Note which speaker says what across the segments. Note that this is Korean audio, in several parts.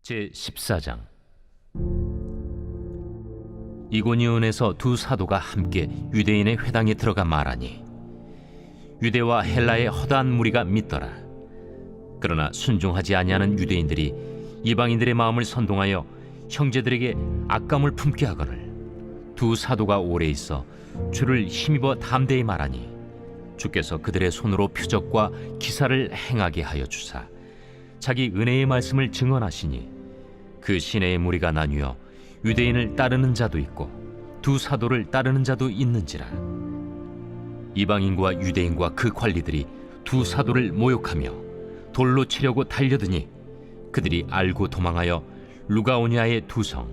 Speaker 1: 제14장. 이고니온에서 두 사도가 함께 유대인의 회당에 들어가 말하니 유대와 헬라의 허다한 무리가 믿더라. 그러나 순종하지 아니하는 유대인들이 이방인들의 마음을 선동하여 형제들에게 악감을 품게 하거늘 두 사도가 오래 있어 주를 힘입어 담대히 말하니 주께서 그들의 손으로 표적과 기사를 행하게 하여 주사 자기 은혜의 말씀을 증언하시니 그 시내의 무리가 나뉘어 유대인을 따르는 자도 있고 두 사도를 따르는 자도 있는지라. 이방인과 유대인과 그 관리들이 두 사도를 모욕하며 돌로 치려고 달려드니 그들이 알고 도망하여 루가오니아의 두 성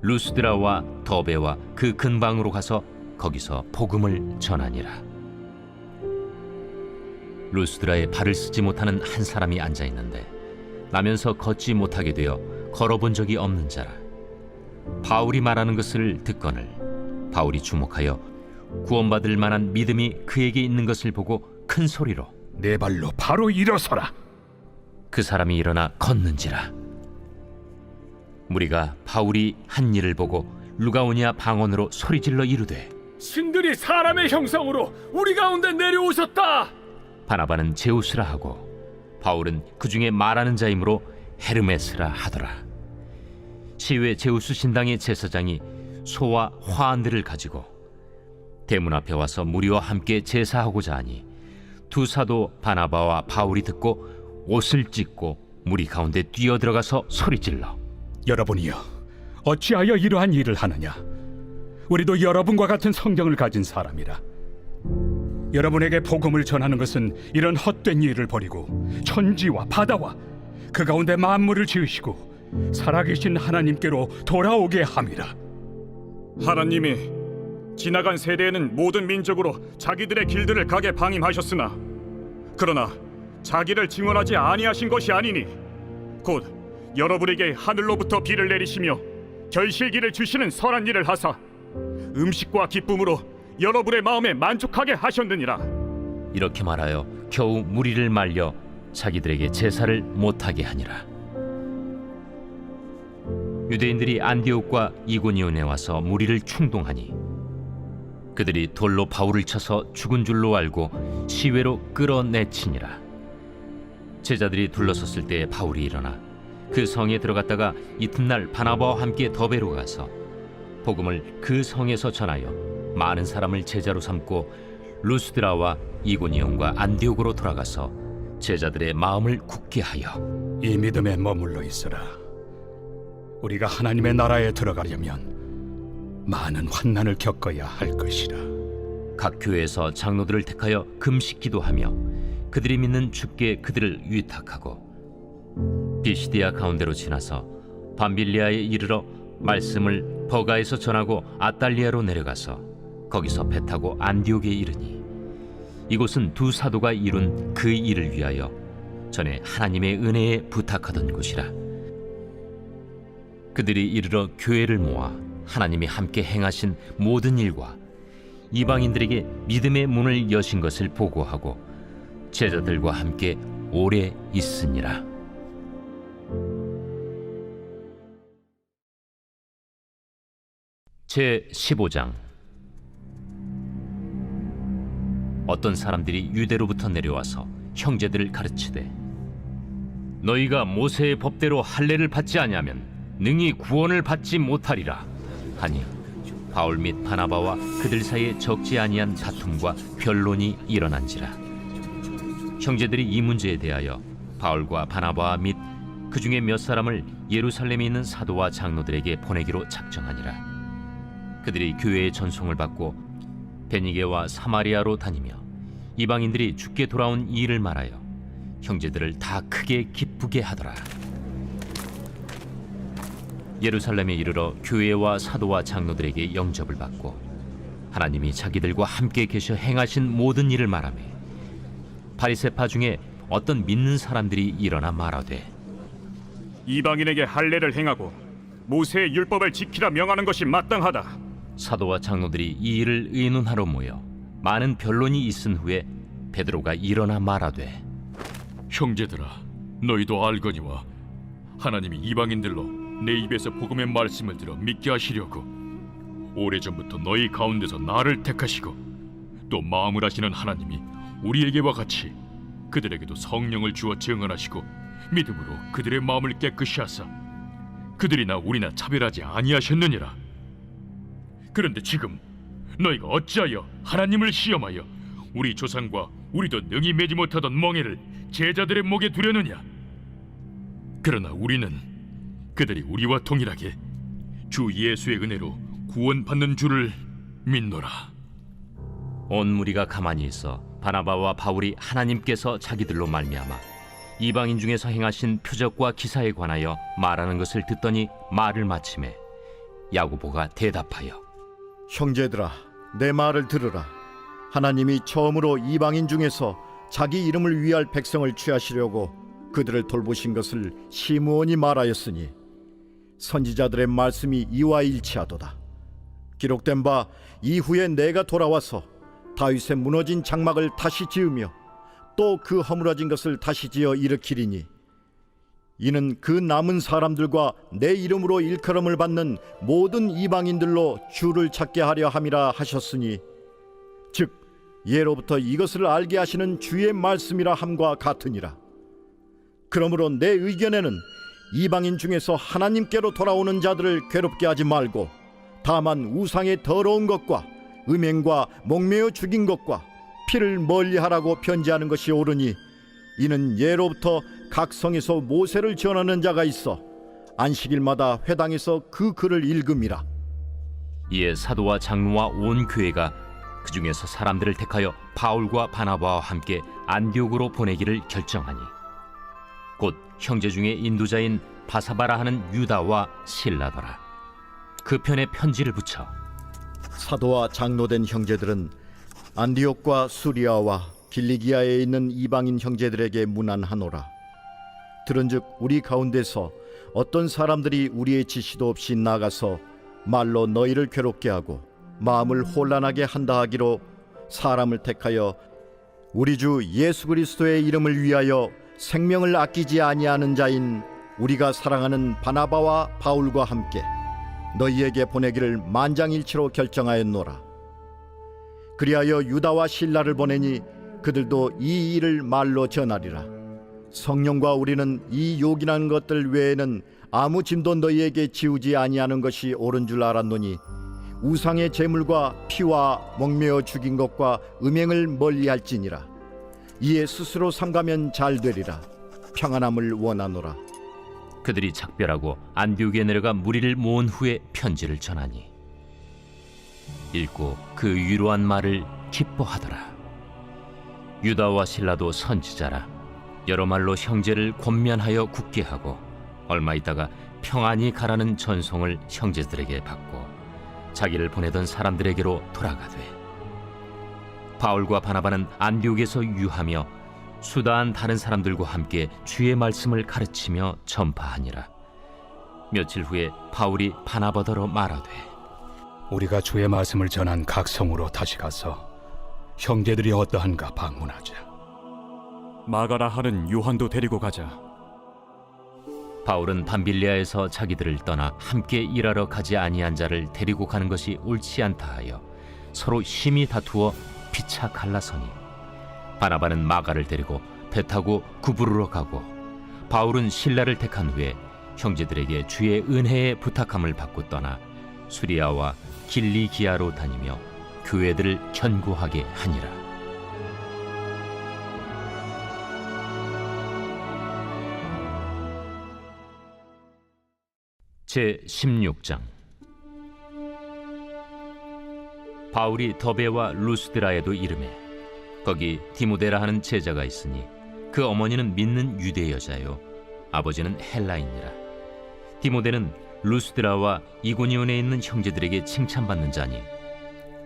Speaker 1: 루스드라와 더베와 그 근방으로 가서 거기서 복음을 전하니라. 루스드라에 발을 쓰지 못하는 한 사람이 앉아 있는데 나면서 걷지 못하게 되어 걸어본 적이 없는 자라. 바울이 말하는 것을 듣거늘 바울이 주목하여 구원받을 만한 믿음이 그에게 있는 것을 보고 큰 소리로
Speaker 2: 내 발로 바로 일어서라.
Speaker 1: 그 사람이 일어나 걷는지라. 무리가 바울이 한 일을 보고 루가오니아 방언으로 소리질러 이르되
Speaker 2: 신들이 사람의 형상으로 우리 가운데 내려오셨다.
Speaker 1: 바나바는 제우스라 하고 바울은 그 중에 말하는 자이므로 헤르메스라 하더라. 시외 제우스 신당의 제사장이 소와 화환들을 가지고 대문 앞에 와서 무리와 함께 제사하고자 하니 두 사도 바나바와 바울이 듣고 옷을 찢고 무리 가운데 뛰어들어가서 소리질러
Speaker 2: 여러분이여, 어찌하여 이러한 일을 하느냐? 우리도 여러분과 같은 성경을 가진 사람이라. 여러분에게 복음을 전하는 것은 이런 헛된 일을 버리고 천지와 바다와 그 가운데 만물을 지으시고 살아계신 하나님께로 돌아오게 함이라.
Speaker 3: 하나님이 지나간 세대에는 모든 민족으로 자기들의 길들을 가게 방임하셨으나 그러나 자기를 증언하지 아니하신 것이 아니니 곧 여러분에게 하늘로부터 비를 내리시며 결실기를 주시는 선한 일을 하사 음식과 기쁨으로 여러분의 마음에 만족하게 하셨느니라.
Speaker 1: 이렇게 말하여 겨우 무리를 말려 자기들에게 제사를 못하게 하니라. 유대인들이 안디옥과 이고니온에 와서 무리를 충동하니 그들이 돌로 바울을 쳐서 죽은 줄로 알고 시외로 끌어내치니라. 제자들이 둘러섰을 때 바울이 일어나 그 성에 들어갔다가 이튿날 바나바와 함께 더베로 가서 복음을 그 성에서 전하여 많은 사람을 제자로 삼고 루스드라와 이고니온과 안디옥으로 돌아가서 제자들의 마음을 굳게 하여
Speaker 2: 이 믿음에 머물러 있으라. 우리가 하나님의 나라에 들어가려면 많은 환난을 겪어야 할 것이라.
Speaker 1: 각 교회에서 장로들을 택하여 금식 기도하며 그들이 믿는 주께 그들을 위탁하고 비시디아 가운데로 지나서 밤빌리아에 이르러 말씀을 버가에서 전하고 아달리아로 내려가서 거기서 배 타고 안디옥에 이르니 이곳은 두 사도가 이룬 그 일을 위하여 전에 하나님의 은혜에 부탁하던 곳이라. 그들이 이르러 교회를 모아 하나님이 함께 행하신 모든 일과 이방인들에게 믿음의 문을 여신 것을 보고하고 제자들과 함께 오래 있으니라. 제15장. 어떤 사람들이 유대로부터 내려와서 형제들을 가르치되 너희가 모세의 법대로 할례를 받지 아니하면 능히 구원을 받지 못하리라 하니 바울 및 바나바와 그들 사이에 적지 아니한 다툼과 변론이 일어난지라. 형제들이 이 문제에 대하여 바울과 바나바 및 그 중에 몇 사람을 예루살렘에 있는 사도와 장로들에게 보내기로 작정하니라. 그들이 교회의 전송을 받고 베니게와 사마리아로 다니며 이방인들이 주께 돌아온 이 일을 말하여 형제들을 다 크게 기쁘게 하더라. 예루살렘에 이르러 교회와 사도와 장로들에게 영접을 받고 하나님이 자기들과 함께 계셔 행하신 모든 일을 말하며 바리새파 중에 어떤 믿는 사람들이 일어나 말하되
Speaker 3: 이방인에게 할례를 행하고 모세의 율법을 지키라 명하는 것이 마땅하다.
Speaker 1: 사도와 장로들이 이 일을 의논하러 모여 많은 변론이 있은 후에 베드로가 일어나 말하되
Speaker 4: 형제들아, 너희도 알거니와 하나님이 이방인들로 내 입에서 복음의 말씀을 들어 믿게 하시려고 오래전부터 너희 가운데서 나를 택하시고 또 마음을 하시는 하나님이 우리에게와 같이 그들에게도 성령을 주어 증언하시고 믿음으로 그들의 마음을 깨끗이 하사 그들이나 우리나 차별하지 아니하셨느니라. 그런데 지금 너희가 어찌하여 하나님을 시험하여 우리 조상과 우리도 능히 매지 못하던 멍에를 제자들의 목에 두려느냐? 그러나 우리는 그들이 우리와 동일하게 주 예수의 은혜로 구원받는 줄을 믿노라.
Speaker 1: 온 무리가 가만히 있어 바나바와 바울이 하나님께서 자기들로 말미암아 이방인 중에서 행하신 표적과 기사에 관하여 말하는 것을 듣더니 말을 마치매 야고보가 대답하여
Speaker 5: 형제들아, 내 말을 들으라. 하나님이 처음으로 이방인 중에서 자기 이름을 위할 백성을 취하시려고 그들을 돌보신 것을 시므온이 말하였으니 선지자들의 말씀이 이와 일치하도다. 기록된 바 이후에 내가 돌아와서 다윗의 무너진 장막을 다시 지으며 또 그 허물어진 것을 다시 지어 일으키리니 이는 그 남은 사람들과 내 이름으로 일컬음을 받는 모든 이방인들로 주를 찾게 하려 함이라 하셨으니 즉 예로부터 이것을 알게 하시는 주의 말씀이라 함과 같으니라. 그러므로 내 의견에는 이방인 중에서 하나님께로 돌아오는 자들을 괴롭게 하지 말고 다만 우상의 더러운 것과 음행과 목매어 죽인 것과 피를 멀리하라고 편지하는 것이 옳으니 이는 예로부터 각 성에서 모세를 전하는 자가 있어 안식일마다 회당에서 그 글을 읽음이라.
Speaker 1: 이에 사도와 장로와 온 교회가 그 중에서 사람들을 택하여 바울과 바나바와 함께 안디옥으로 보내기를 결정하니 곧 형제 중에 인도자인 바사바라 하는 유다와 실라더라. 그 편에 편지를 붙여
Speaker 5: 사도와 장로된 형제들은 안디옥과 수리아와 길리기아에 있는 이방인 형제들에게 문안하노라. 들은즉 우리 가운데서 어떤 사람들이 우리의 지시도 없이 나가서 말로 너희를 괴롭게 하고 마음을 혼란하게 한다 하기로 사람을 택하여 우리 주 예수 그리스도의 이름을 위하여 생명을 아끼지 아니하는 자인 우리가 사랑하는 바나바와 바울과 함께 너희에게 보내기를 만장일치로 결정하였노라. 그리하여 유다와 실라를 보내니 그들도 이 일을 말로 전하리라. 성령과 우리는 이 요긴한 것들 외에는 아무 짐도 너희에게 지우지 아니하는 것이 옳은 줄 알았노니 우상의 제물과 피와 목매어 죽인 것과 음행을 멀리할지니라. 이에 스스로 삼가면 잘 되리라. 평안함을 원하노라.
Speaker 1: 그들이 작별하고 안디옥에 내려가 무리를 모은 후에 편지를 전하니 읽고 그 위로한 말을 기뻐하더라. 유다와 실라도 선지자라. 여러 말로 형제를 권면하여 굳게 하고 얼마 있다가 평안히 가라는 전송을 형제들에게 받고 자기를 보내던 사람들에게로 돌아가되 바울과 바나바는 안디옥에서 유하며 수다한 다른 사람들과 함께 주의 말씀을 가르치며 전파하니라. 며칠 후에 바울이 바나바더러 말하되
Speaker 2: 우리가 주의 말씀을 전한 각 성으로 다시 가서 형제들이 어떠한가 방문하자.
Speaker 3: 마가라 하는 요한도 데리고 가자.
Speaker 1: 바울은 밤빌리아에서 자기들을 떠나 함께 일하러 가지 아니한 자를 데리고 가는 것이 옳지 않다 하여 서로 심히 다투어 피차 갈라서니 바나바는 마가를 데리고 배 타고 구부르러 가고 바울은 실라를 택한 후에 형제들에게 주의 은혜에 부탁함을 받고 떠나 수리아와 길리기아로 다니며 교회들을 견고하게 하니라. 제 16장. 바울이 더베와 루스드라에도 이르매 거기 디모데라 하는 제자가 있으니 그 어머니는 믿는 유대 여자요 아버지는 헬라인이라. 디모데는 루스드라와 이고니온에 있는 형제들에게 칭찬받는 자니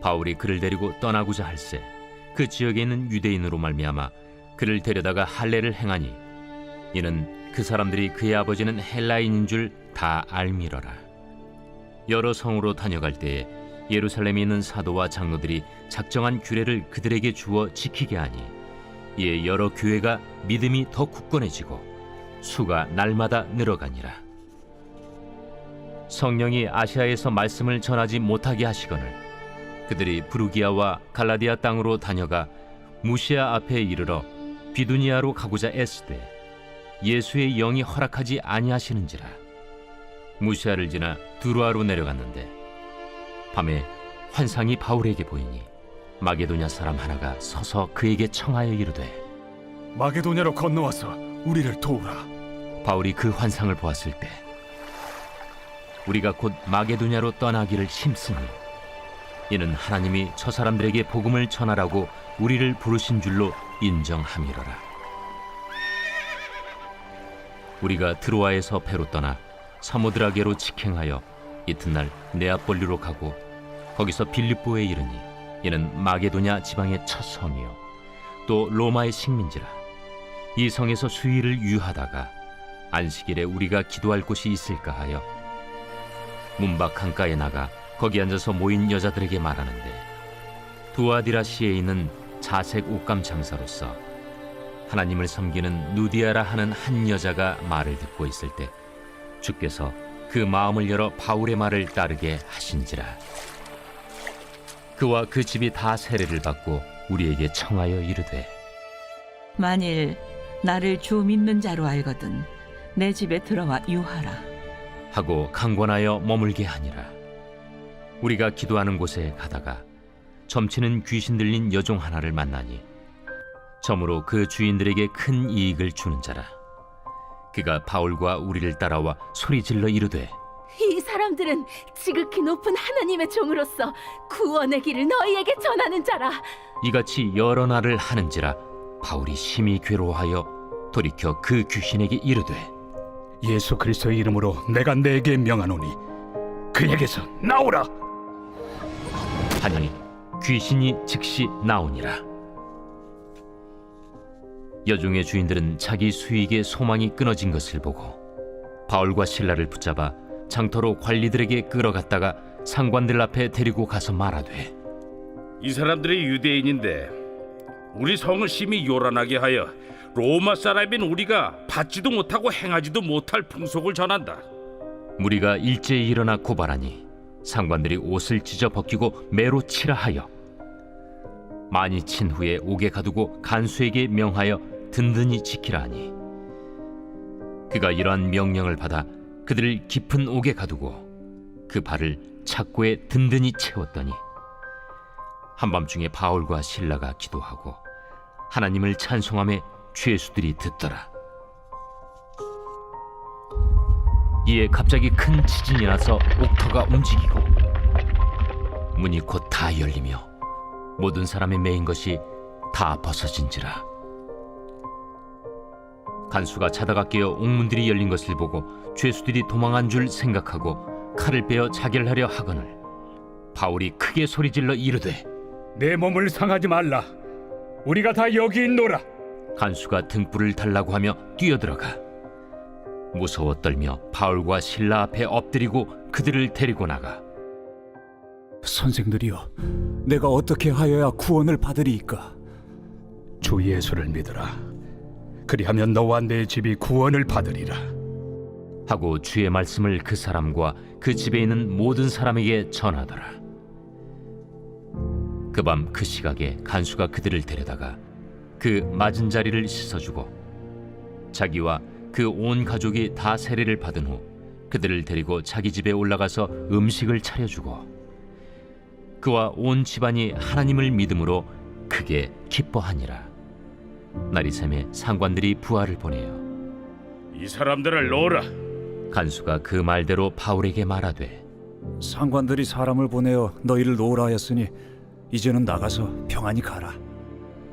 Speaker 1: 바울이 그를 데리고 떠나고자 할세 그 지역에 있는 유대인으로 말미암아 그를 데려다가 할례를 행하니 이는 그 사람들이 그의 아버지는 헬라인인 줄 다 알미러라. 여러 성으로 다녀갈 때에 예루살렘에 있는 사도와 장로들이 작정한 규례를 그들에게 주어 지키게 하니 이에 여러 교회가 믿음이 더 굳건해지고 수가 날마다 늘어가니라. 성령이 아시아에서 말씀을 전하지 못하게 하시거늘 그들이 브루기아와 갈라디아 땅으로 다녀가 무시아 앞에 이르러 비두니아로 가고자 애쓰되 예수의 영이 허락하지 아니하시는지라. 무시아를 지나 두루아로 내려갔는데 밤에 환상이 바울에게 보이니 마게도냐 사람 하나가 서서 그에게 청하여 이르되
Speaker 3: 마게도냐로 건너와서 우리를 도우라.
Speaker 1: 바울이 그 환상을 보았을 때 우리가 곧 마게도냐로 떠나기를 힘쓰니 이는 하나님이 저 사람들에게 복음을 전하라고 우리를 부르신 줄로 인정함이로라. 우리가 드로아에서 배로 떠나 사모드라게로 직행하여 이튿날 네아폴리로 가고 거기서 빌립보에 이르니 이는 마게도냐 지방의 첫 성이요 또 로마의 식민지라. 이 성에서 수일을 유하다가 안식일에 우리가 기도할 곳이 있을까 하여 문밖 강가에 나가 거기 앉아서 모인 여자들에게 말하는데 두아디라시에 있는 자색 옷감 장사로서 하나님을 섬기는 누디아라 하는 한 여자가 말을 듣고 있을 때 주께서 그 마음을 열어 바울의 말을 따르게 하신지라. 그와 그 집이 다 세례를 받고 우리에게 청하여 이르되
Speaker 6: 만일 나를 주 믿는 자로 알거든 내 집에 들어와 유하라.
Speaker 1: 하고 강권하여 머물게 하니라. 우리가 기도하는 곳에 가다가 점치는 귀신 들린 여종 하나를 만나니 점으로 그 주인들에게 큰 이익을 주는 자라. 그가 바울과 우리를 따라와 소리질러 이르되
Speaker 7: 이 사람들은 지극히 높은 하나님의 종으로서 구원의 길을 너희에게 전하는 자라.
Speaker 1: 이같이 여러 날을 하는지라 바울이 심히 괴로워하여 돌이켜 그 귀신에게 이르되
Speaker 2: 예수 그리스도의 이름으로 내가 네게 명하노니 그에게서 나오라.
Speaker 1: 하니 귀신이 즉시 나오니라. 여종의 주인들은 자기 수익의 소망이 끊어진 것을 보고 바울과 실라를 붙잡아 장터로 관리들에게 끌어갔다가 상관들 앞에 데리고 가서 말하되
Speaker 8: 이 사람들이 유대인인데 우리 성을 심히 요란하게 하여 로마 사람인 우리가 받지도 못하고 행하지도 못할 풍속을 전한다.
Speaker 1: 무리가 일제히 일어나 고발하니 상관들이 옷을 찢어 벗기고 매로 치라 하여 많이 친 후에 옥에 가두고 간수에게 명하여 든든히 지키라 하니 그가 이러한 명령을 받아 그들을 깊은 옥에 가두고 그 발을 착고에 든든히 채웠더니 한밤중에 바울과 실라가 기도하고 하나님을 찬송하며 죄수들이 듣더라. 이에 갑자기 큰 지진이 나서 옥터가 움직이고 문이 곧 다 열리며 모든 사람의 매인 것이 다 벗어진지라. 간수가 자다가 깨어 옥문들이 열린 것을 보고 죄수들이 도망한 줄 생각하고 칼을 빼어 자결하려 하거늘 바울이 크게 소리질러 이르되
Speaker 2: 내 몸을 상하지 말라. 우리가 다 여기 있노라.
Speaker 1: 간수가 등불을 달라고 하며 뛰어들어가 무서워 떨며 바울과 실라 앞에 엎드리고 그들을 데리고 나가
Speaker 9: 선생들이여, 내가 어떻게 하여야 구원을 받으리이까?
Speaker 2: 주 예수를 믿으라. 그리하면 너와 내 집이 구원을 받으리라.
Speaker 1: 하고 주의 말씀을 그 사람과 그 집에 있는 모든 사람에게 전하더라. 그 밤 그 시각에 간수가 그들을 데려다가 그 맞은 자리를 씻어주고 자기와 그 온 가족이 다 세례를 받은 후 그들을 데리고 자기 집에 올라가서 음식을 차려주고 그와 온 집안이 하나님을 믿음으로 크게 기뻐하니라. 날이 새매 상관들이 부하를 보내어
Speaker 8: 이 사람들을 놓으라.
Speaker 1: 간수가 그 말대로 바울에게 말하되
Speaker 9: 상관들이 사람을 보내어 너희를 놓으라 하였으니 이제는 나가서 평안히 가라.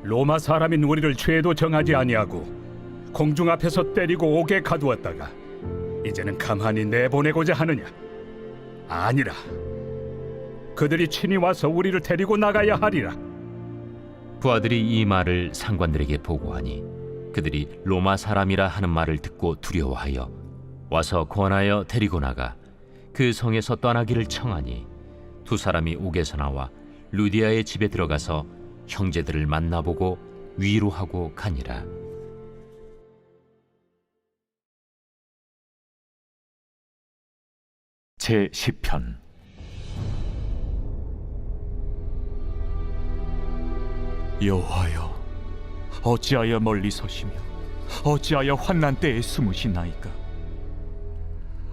Speaker 2: 로마 사람인 우리를 죄도 정하지 아니하고 공중 앞에서 때리고 옥에 가두었다가 이제는 가만히 내보내고자 하느냐? 아니라 그들이 친히 와서 우리를 데리고 나가야 하리라.
Speaker 1: 부하들이 이 말을 상관들에게 보고하니 그들이 로마 사람이라 하는 말을 듣고 두려워하여 와서 권하여 데리고 나가 그 성에서 떠나기를 청하니 두 사람이 옥에서 나와 루디아의 집에 들어가서 형제들을 만나보고 위로하고 가니라.
Speaker 10: 제 10편.
Speaker 9: 여호와여, 어찌하여 멀리 서시며 어찌하여 환난 때에 숨으시나이까?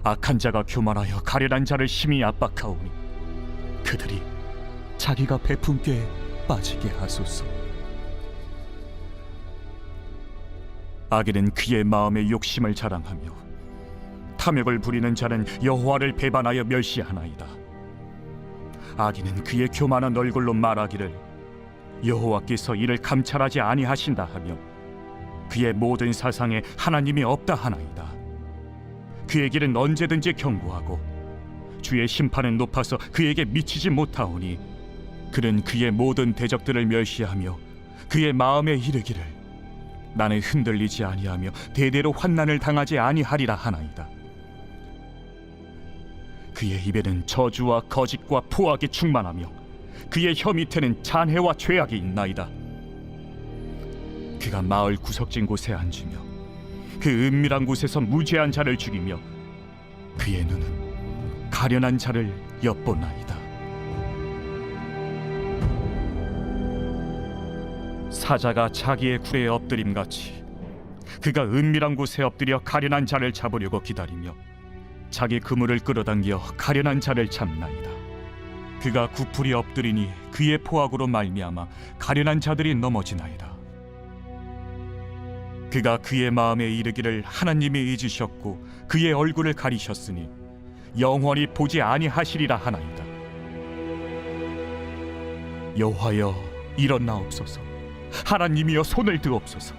Speaker 9: 악한 자가 교만하여 가련한 자를 심히 압박하오니 그들이 자기가 베푼 꾀에 빠지게 하소서. 악인은 그의 마음의 욕심을 자랑하며 탐욕을 부리는 자는 여호와를 배반하여 멸시하나이다. 악인은 그의 교만한 얼굴로 말하기를 여호와께서 이를 감찰하지 아니하신다 하며 그의 모든 사상에 하나님이 없다 하나이다. 그의 길은 언제든지 견고하고 주의 심판은 높아서 그에게 미치지 못하오니 그는 그의 모든 대적들을 멸시하며 그의 마음에 이르기를 나는 흔들리지 아니하며 대대로 환난을 당하지 아니하리라 하나이다. 그의 입에는 저주와 거짓과 포악이 충만하며 그의 혀 밑에는 잔해와 죄악이 있나이다. 그가 마을 구석진 곳에 앉으며 그 은밀한 곳에서 무죄한 자를 죽이며 그의 눈은 가련한 자를 엿보나이다. 사자가 자기의 굴에 엎드림같이 그가 은밀한 곳에 엎드려 가련한 자를 잡으려고 기다리며 자기 그물을 끌어당겨 가련한 자를 잡나이다. 그가 구풀이 엎드리니 그의 포악으로 말미암아 가련한 자들이 넘어지나이다. 그가 그의 마음에 이르기를 하나님이 잊으셨고 그의 얼굴을 가리셨으니 영원히 보지 아니하시리라 하나이다. 여호와여, 일어나옵소서. 하나님이여, 손을 드옵소서.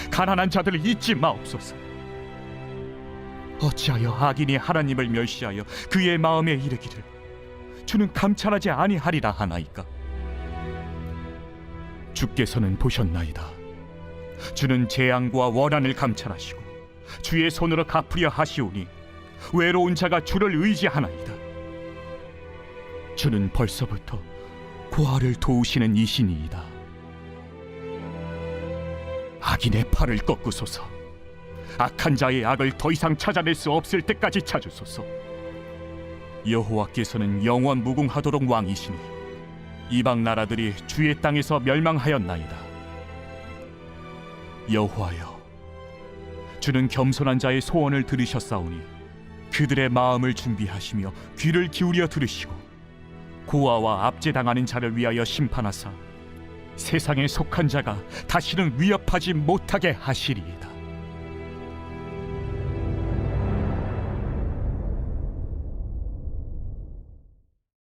Speaker 9: 가난한 자들을 잊지 마옵소서. 어찌하여 악인이 하나님을 멸시하여 그의 마음에 이르기를 주는 감찰하지 아니하리라 하나이까? 주께서는 보셨나이다. 주는 재앙과 원한을 감찰하시고 주의 손으로 갚으려 하시오니 외로운 자가 주를 의지하나이다. 주는 벌써부터 고아를 도우시는 이신이이다. 악인의 팔을 꺾으소서. 악한 자의 악을 더 이상 찾아낼 수 없을 때까지 찾으소서. 여호와께서는 영원 무궁하도록 왕이시니 이방 나라들이 주의 땅에서 멸망하였나이다. 여호와여, 주는 겸손한 자의 소원을 들으셨사오니 그들의 마음을 준비하시며 귀를 기울여 들으시고 고아와 압제당하는 자를 위하여 심판하사 세상에 속한 자가 다시는 위협하지 못하게 하시리이다.